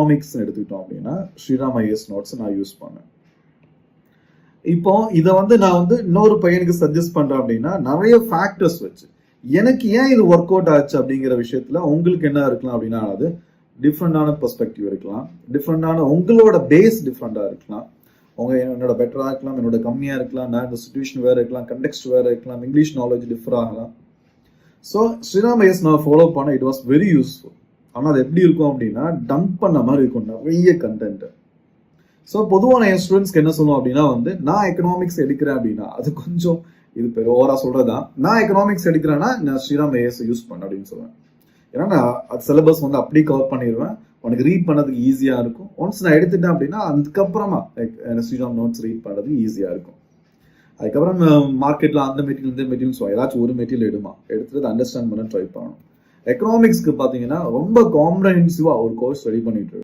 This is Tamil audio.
எக்கனாமிக்ஸ் எடுத்துக்கிட்டோம் அப்படின்னா ஸ்ரீராம் ஐஎஸ் நோட்ஸ் நான் யூஸ் பண்ணேன். இப்போ இதை நான் இன்னொரு பையனுக்கு சஜஸ்ட் பண்றேன் அப்படின்னா நிறைய ஃபேக்டர்ஸ் வச்சு எனக்கு ஏன் இது ஒர்க் அவுட் ஆச்சு அப்படிங்கிற விஷயத்துல உங்களுக்கு என்ன இருக்கலாம் அப்படின்னா அது டிஃப்ரெண்டான பெர்ஸ்பெக்டிவ் இருக்கலாம், டிஃப்ரெண்டான உங்களோட பேஸ் டிஃப்ரெண்டா இருக்கலாம். அவங்க என்னோட பெட்டரா இருக்கலாம், என்னோட கம்மியா இருக்கலாம், நான் இந்த சுச்சுவேஷன் வேற இருக்கலாம், கண்டெக்ஸ்ட் வேற இருக்கலாம், இங்கிலீஷ் நாலேஜ் டிஃபர் ஆகலாம். ஸோ ஸ்ரீராம் ஐஎஸ் நான் ஃபாலோ பண்ண இட் வாஸ் வெரி யூஸ்ஃபுல். ஆனால் அது எப்படி இருக்கும் அப்படின்னா டம்ப் பண்ண மாதிரி இருக்கும் நிறைய கண்டென்ட். ஸோ பொதுவாக நான் என் ஸ்டூடெண்ட்ஸ்க்கு என்ன சொல்லுவோம் அப்படின்னா நான் எக்கனாமிக்ஸ் எடுக்கிறேன் அப்படின்னா அது கொஞ்சம் இது பேர் ஓவரா சொல்றதுதான். நான் எக்கனாமிக்ஸ் எடுக்கிறேன்னா நான் ஸ்ரீராம் ஐஎஸ் யூஸ் பண்ண அப்படின்னு சொல்லுவேன். ஏன்னா நான் அது சிலபஸ் அப்படியே கவர் பண்ணிடுவேன், உனக்கு ரீட் பண்ணதுக்கு ஈஸியா இருக்கும். ஒன்ஸ் நான் எடுத்துட்டேன் அப்படின்னா அதுக்கப்புறமா ஸ்ரீராம் நோட்ஸ் ரீட் பண்ணுறதுக்கு ஈஸியா இருக்கும். அதுக்கப்புறம் மார்க்கெட்ல அந்த மெட்டீரியல் இந்த மெட்டீரியல்ஸ் ஏதாச்சும் ஒரு மெட்டீரியல் எடுத்துட்டு அண்டர்ஸ்டாண்ட் பண்ண ட்ரை பண்ணணும். எக்கனாமிக்ஸ்க்கு பாத்தீங்கன்னா ரொம்ப காம்ப்ரஹென்சிவா ஒரு கோர்ஸ் ரெடி பண்ணிட்டு